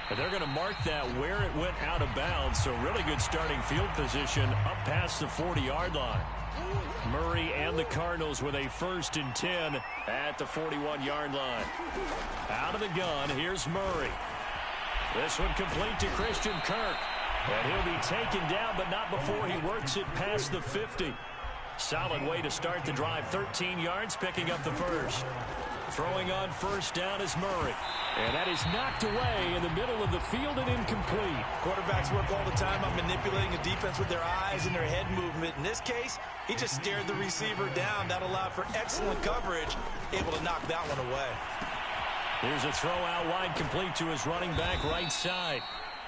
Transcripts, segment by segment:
And they're going to mark that where it went out of bounds. So really good starting field position up past the 40-yard line. Murray and the Cardinals with a 1st and 10 at the 41-yard line. Out of the gun, here's Murray. This one complete to Christian Kirk. And he'll be taken down, but not before he works it past the 50. Solid way to start the drive. 13 yards, picking up the first. Throwing on 1st down is Murray. And that is knocked away in the middle of the field and incomplete. Quarterbacks work all the time on manipulating a defense with their eyes and their head movement. In this case, he just stared the receiver down. That allowed for excellent coverage, able to knock that one away. Here's a throw out wide, complete to his running back right side.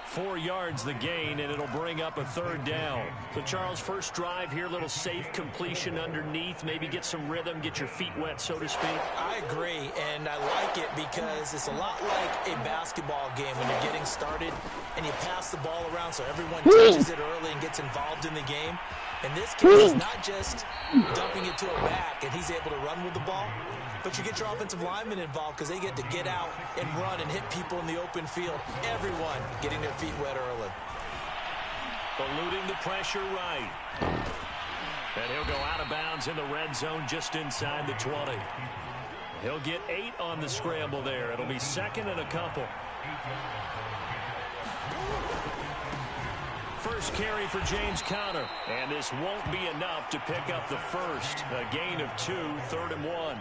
4 yards the gain, and it'll bring up a 3rd down. So, Charles, first drive here, little safe completion underneath. Maybe get some rhythm, get your feet wet, so to speak. I agree, and I like it because it's a lot like a basketball game when you're getting started and you pass the ball around so everyone touches it early and gets involved in the game. In this case, it's not just dumping it to a back and he's able to run with the ball, but you get your offensive linemen involved because they get to get out and run and hit people in the open field. Everyone getting their feet wet early. Eluding the pressure right. And he'll go out of bounds in the red zone just inside the 20. He'll get 8 on the scramble there. It'll be 2nd and a couple. First carry for James Conner. And this won't be enough to pick up the first. A gain of 2, 3rd and 1.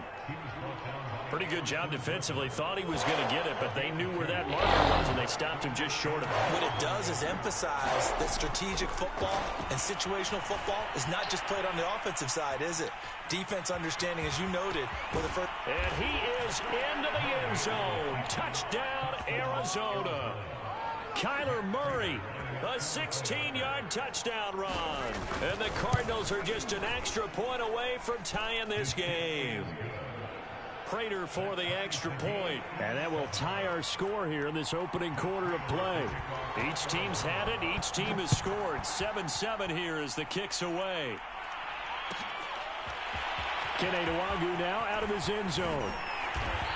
Pretty good job defensively. Thought he was going to get it, but they knew where that marker was, and they stopped him just short of it. What it does is emphasize that strategic football and situational football is not just played on the offensive side, is it? Defense understanding, as you noted, for the first. And he is into the end zone. Touchdown, Arizona. Kyler Murray, a 16-yard touchdown run. And the Cardinals are just an extra point away from tying this game. Prater for the extra point. And that will tie our score here in this opening quarter of play. Each team's had it. Each team has scored. 7-7 here as the kick's away. Kene Nwangwu now out of his end zone.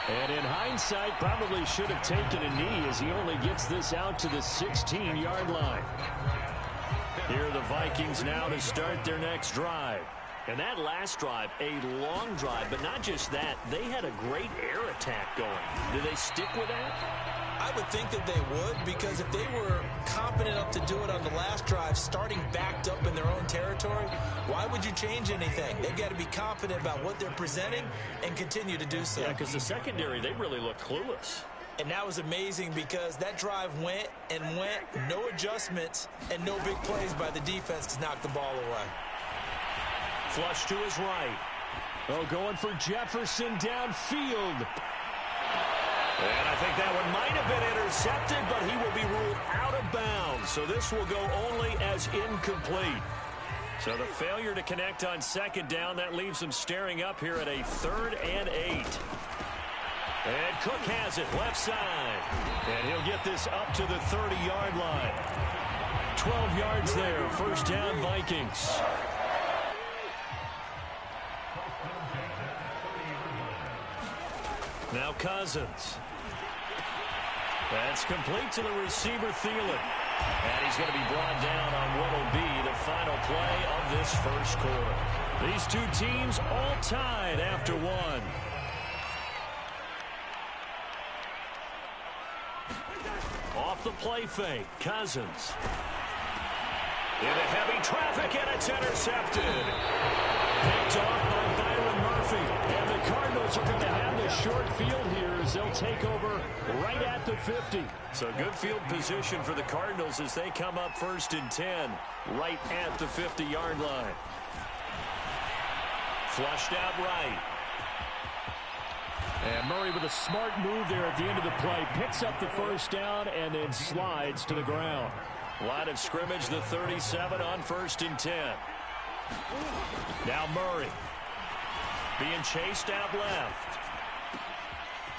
And in hindsight, probably should have taken a knee as he only gets this out to the 16-yard line. Here are the Vikings now to start their next drive. And that last drive, a long drive, but not just that. They had a great air attack going. Do they stick with that? I would think that they would, because if they were competent enough to do it on the last drive, starting backed up in their own territory, why would you change anything? They've got to be confident about what they're presenting and continue to do so. Yeah, because the secondary, they really looked clueless. And that was amazing because that drive went and went, no adjustments, and no big plays by the defense to knock the ball away. Flush to his right. Oh, going for Jefferson downfield. And I think that one might have been intercepted, but he will be ruled out of bounds. So this will go only as incomplete. So the failure to connect on 2nd down, that leaves them staring up here at a 3rd and 8. And Cook has it left side. And he'll get this up to the 30-yard line. 12 yards there. 1st down, Vikings. Now Cousins. That's complete to the receiver, Thielen. And he's going to be brought down on what will be the final play of this first quarter. These two teams all tied after one. Off the play fake, Cousins. Into heavy traffic, and it's intercepted. Picked off by Byron Murphy. And the Cardinals are going to have the short field here as they'll take over right at the 50. So good field position for the Cardinals as they come up 1st and 10 right at the 50-yard line. Flushed out right. And Murray with a smart move there at the end of the play. Picks up the 1st down and then slides to the ground. Line of scrimmage, the 37 on 1st and 10. Now Murray being chased out left.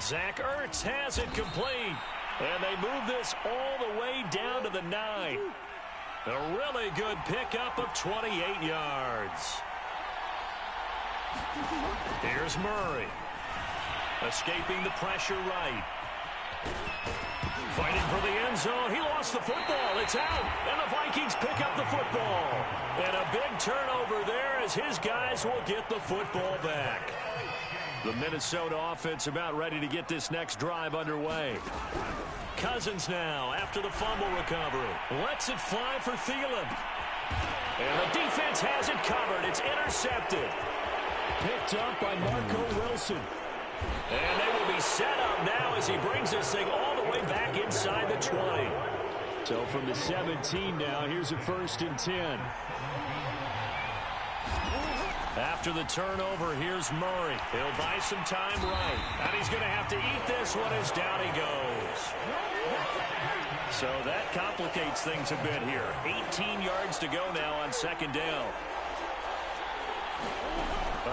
Zach Ertz has it complete. And they move this all the way down to the 9. A really good pickup of 28 yards. Here's Murray. Escaping the pressure right. Fighting for the end end zone. He lost the football. It's out, and the Vikings pick up the football. And a big turnover there as his guys will get the football back. The Minnesota offense about ready to get this next drive underway. Cousins now after the fumble recovery. Lets it fly for Thielen. And the defense has it covered. It's intercepted. Picked up by Marco Wilson. And they will be set up now as he brings this thing all the way back inside the 20. So from the 17 now, here's a 1st and 10. After the turnover, here's Murray. He'll buy some time right. And he's going to have to eat this one as down he goes. So that complicates things a bit here. 18 yards to go now on 2nd down.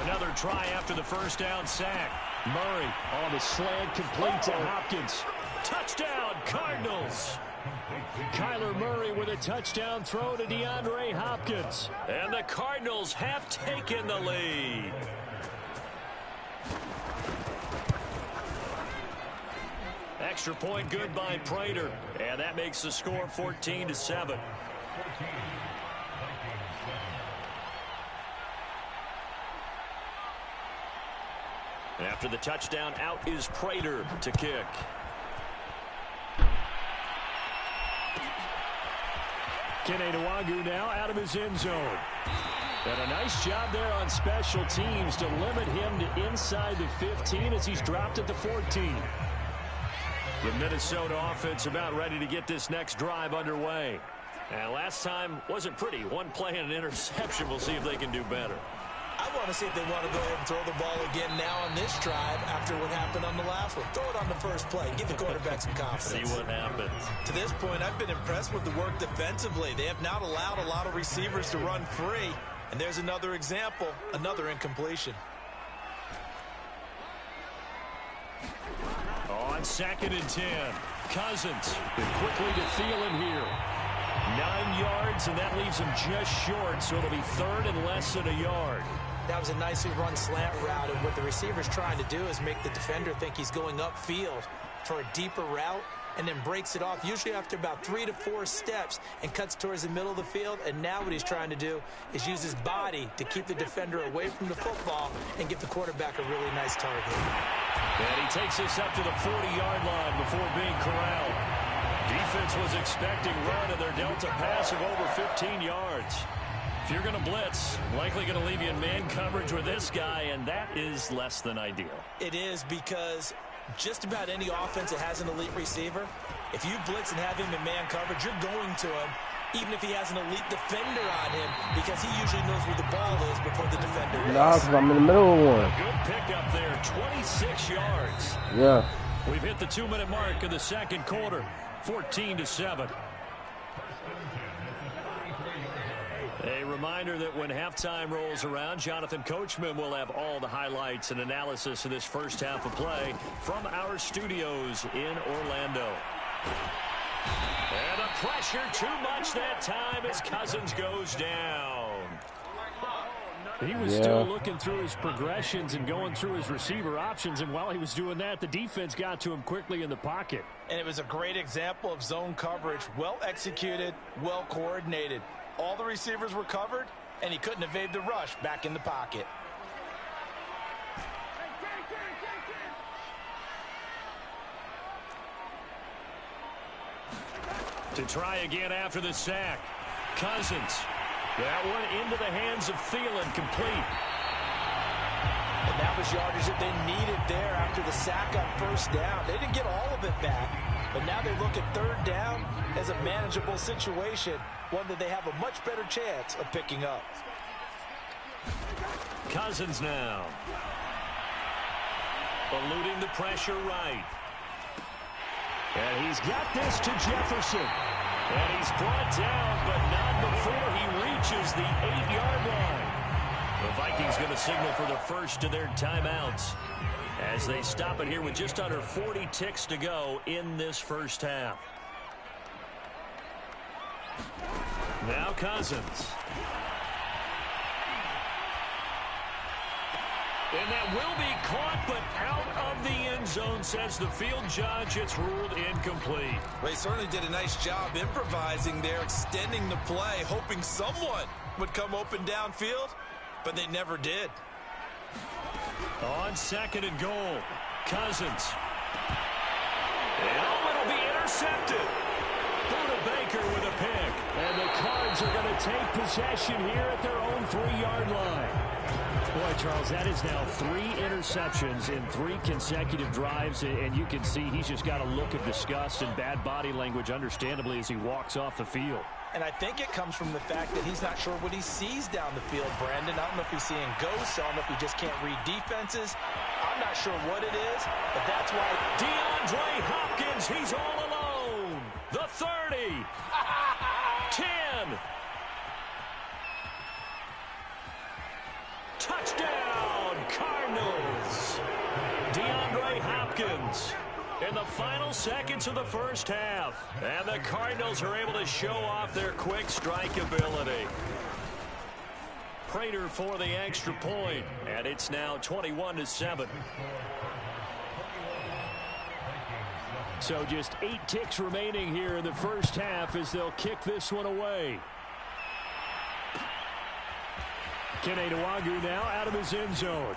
Another try after the first down sack. Murray on the slant, complete to Hopkins. Touchdown, Cardinals. Kyler Murray with a touchdown throw to DeAndre Hopkins. And the Cardinals have taken the lead. Extra point good by Prater. And that makes the score 14-7. After the touchdown, out is Prater to kick. Kene Nwangwu now out of his end zone. And a nice job there on special teams to limit him to inside the 15 as he's dropped at the 14. The Minnesota offense about ready to get this next drive underway. And last time wasn't pretty. One play and an interception. We'll see if they can do better. I want to see if they want to go ahead and throw the ball again now on this drive after what happened on the last one. Throw it on the first play. Give the quarterback some confidence. See what happens. To this point, I've been impressed with the work defensively. They have not allowed a lot of receivers to run free. And there's another example, another incompletion. On 2nd and 10, Cousins. And quickly to Thielen here. 9 yards, and that leaves him just short, so it'll be 3rd and less than a yard. That was a nicely run slant route, and what the receiver's trying to do is make the defender think he's going upfield for a deeper route, and then breaks it off, usually after about 3 to 4 steps, and cuts towards the middle of the field. And now what he's trying to do is use his body to keep the defender away from the football and give the quarterback a really nice target. And he takes this up to the 40-yard line before being corralled. Defense was expecting run, and they're dealt a pass of over 15 yards. If you're going to blitz, likely going to leave you in man coverage with this guy, and that is less than ideal. It is, because just about any offense that has an elite receiver, if you blitz and have him in man coverage, you're going to him, even if he has an elite defender on him, because he usually knows where the ball is before the defender is. No, because I'm in the middle of one. A good pickup there, 26 yards. Yeah. We've hit the 2-minute mark of the second quarter, 14-7. A reminder that when halftime rolls around, Jonathan Coachman will have all the highlights and analysis of this first half of play from our studios in Orlando. And the pressure too much that time as Cousins goes down. He was still looking through his progressions and going through his receiver options, and while he was doing that, the defense got to him quickly in the pocket. And it was a great example of zone coverage, well executed, well coordinated. All the receivers were covered, and he couldn't evade the rush back in the pocket. To try again after the sack. Cousins. That one into the hands of Thielen, complete. And that was yardage that they needed there after the sack on first down. They didn't get all of it back, but now they look at third down as a manageable situation, one that they have a much better chance of picking up. Cousins now. Eluding the pressure right. And he's got this to Jefferson. And he's brought down, but not before he reaches the 8-yard line. The Vikings going to signal for the first of their timeouts as they stop it here with just under 40 ticks to go in this first half. Now Cousins. And that will be caught, but out of the end zone, says the field judge. It's ruled incomplete. Well, he certainly did a nice job improvising there, extending the play, hoping someone would come open downfield, but they never did. On 2nd and goal, Cousins. And it'll be intercepted. Buda Baker with a pick. And the Cards are going to take possession here at their own 3-yard line. Boy, Charles, that is now 3 interceptions in 3 consecutive drives, and you can see he's just got a look of disgust and bad body language, understandably, as he walks off the field. And I think it comes from the fact that he's not sure what he sees down the field, Brandon. I don't know if he's seeing ghosts. I don't know if he just can't read defenses. I'm not sure what it is, but that's why DeAndre Hopkins, he's all alone. The 30. 10. Touchdown, Cardinals. DeAndre Hopkins in the final seconds of the first half. And the Cardinals are able to show off their quick strike ability. Prater for the extra point, and it's now 21-7. So just 8 ticks remaining here in the first half as they'll kick this one away. Kene Nwagu now out of his end zone.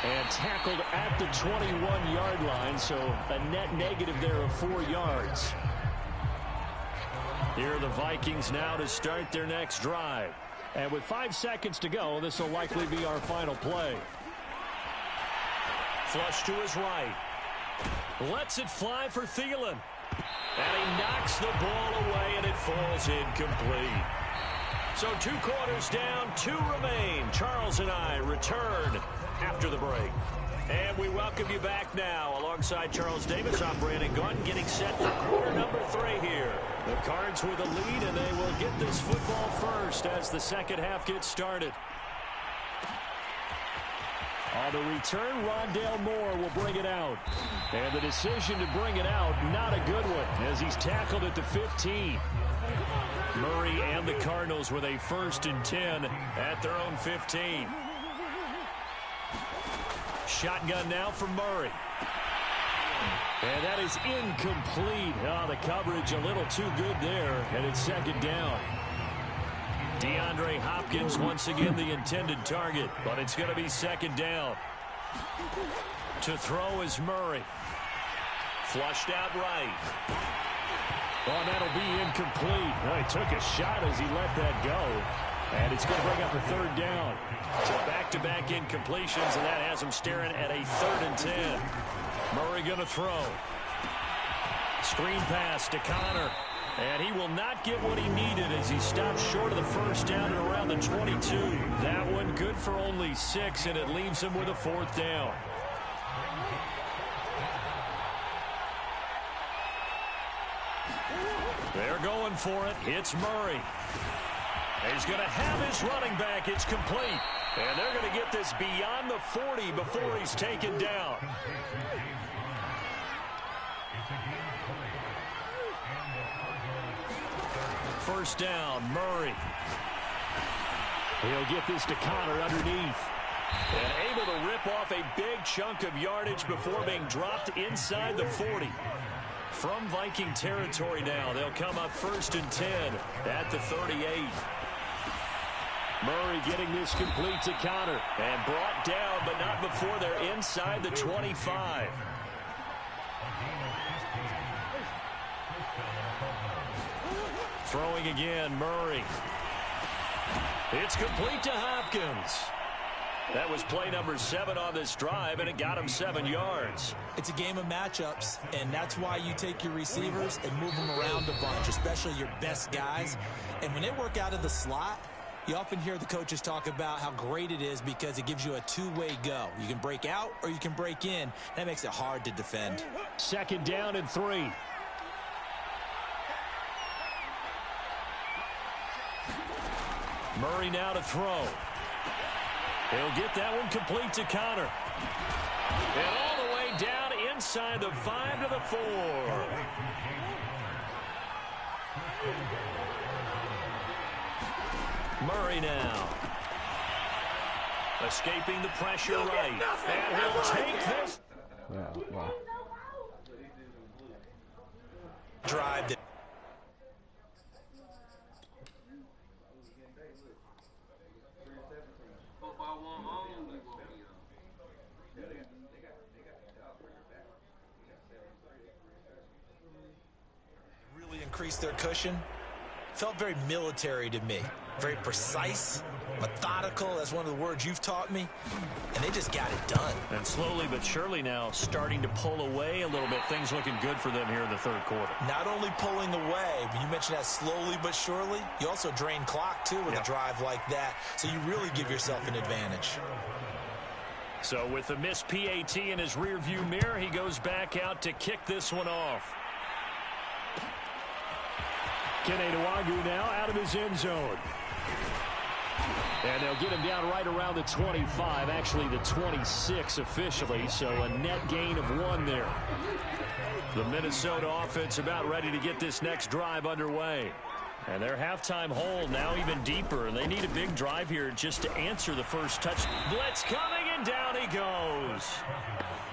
And tackled at the 21-yard line, so a net negative there of 4 yards. Here are the Vikings now to start their next drive. And with 5 seconds to go, this will likely be our final play. Flush to his right. Lets it fly for Thielen. And he knocks the ball away, and it falls incomplete. So 2 quarters down, 2 remain. Charles and I return after the break. And we welcome you back now. Alongside Charles Davis, I'm Brandon Gunn, getting set for quarter number 3 here. The Cards with a lead, and they will get this football first as the second half gets started. On the return, Rondale Moore will bring it out. And the decision to bring it out, not a good one, as he's tackled at the 15. Murray and the Cardinals with a 1st and 10 at their own 15. Shotgun now for Murray. And that is incomplete. Oh, the coverage a little too good there, and it's 2nd down. DeAndre Hopkins once again the intended target, but it's going to be 2nd down. To throw is Murray. Flushed out right. Oh, that'll be incomplete. Well, he took a shot as he let that go. And it's going to bring up a 3rd down. So back-to-back incompletions, and that has him staring at a 3rd and 10. Murray going to throw. Screen pass to Connor. And he will not get what he needed as he stops short of the 1st down and around the 22. That one good for only 6, and it leaves him with a 4th down. They're going for it. It's Murray. He's going to have his running back. It's complete. And they're going to get this beyond the 40 before he's taken down. First down, Murray. He'll get this to Connor underneath. And able to rip off a big chunk of yardage before being dropped inside the 40. From Viking territory now, they'll come up 1st and 10 at the 38. Murray getting this complete to Connor. And brought down, but not before they're inside the 25. Throwing again, Murray. It's complete to Hopkins. That was play number 7 on this drive, and it got him 7 yards. It's a game of matchups, and that's why you take your receivers and move them around a bunch, especially your best guys. And when they work out of the slot, you often hear the coaches talk about how great it is because it gives you a 2-way go. You can break out or you can break in. That makes it hard to defend. 2nd down and 3. Murray now to throw. He'll get that one complete to Connor. And all the way down inside the 5 to the 4. Murray now. Escaping the pressure right. And he'll take this. Drive that. Really increased their cushion. Felt very military to me. Very precise, methodical. That's one of the words you've taught me. And they just got it done. And slowly but surely now starting to pull away a little bit. Things looking good for them here in the third quarter. Not only pulling away, but you mentioned that slowly but surely. You also drain clock, too, with a drive like that. So you really give yourself an advantage. So with the missed PAT in his rearview mirror, he goes back out to kick this one off. Kene Nwangwu now out of his end zone. And they'll get him down right around the 25, actually the 26 officially, so a net gain of 1 there. The Minnesota offense about ready to get this next drive underway. And their halftime hole now even deeper, and they need a big drive here just to answer the first touch. Blitz coming, and down he goes.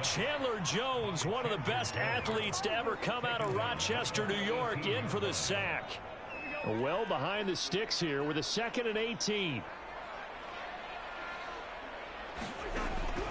Chandler Jones, one of the best athletes to ever come out of Rochester, New York, in for the sack. Well behind the sticks here with a 2nd and 18.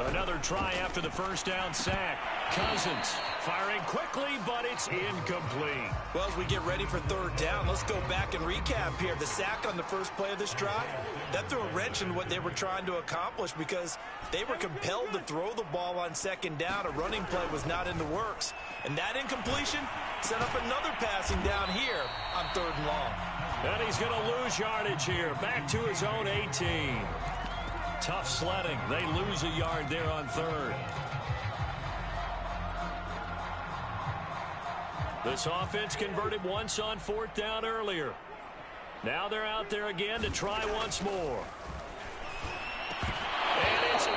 Another try after the first down sack. Cousins firing quickly, but it's incomplete. Well, as we get ready for third down, let's go back and recap here. The sack on the first play of this drive, that threw a wrench in what they were trying to accomplish because they were compelled to throw the ball on second down. A running play was not in the works. And that incompletion set up another passing down here on 3rd and long. And he's going to lose yardage here. Back to his own 18. Tough sledding. They lose a yard there on 3rd. This offense converted once on 4th down earlier. Now they're out there again to try once more. And it's in.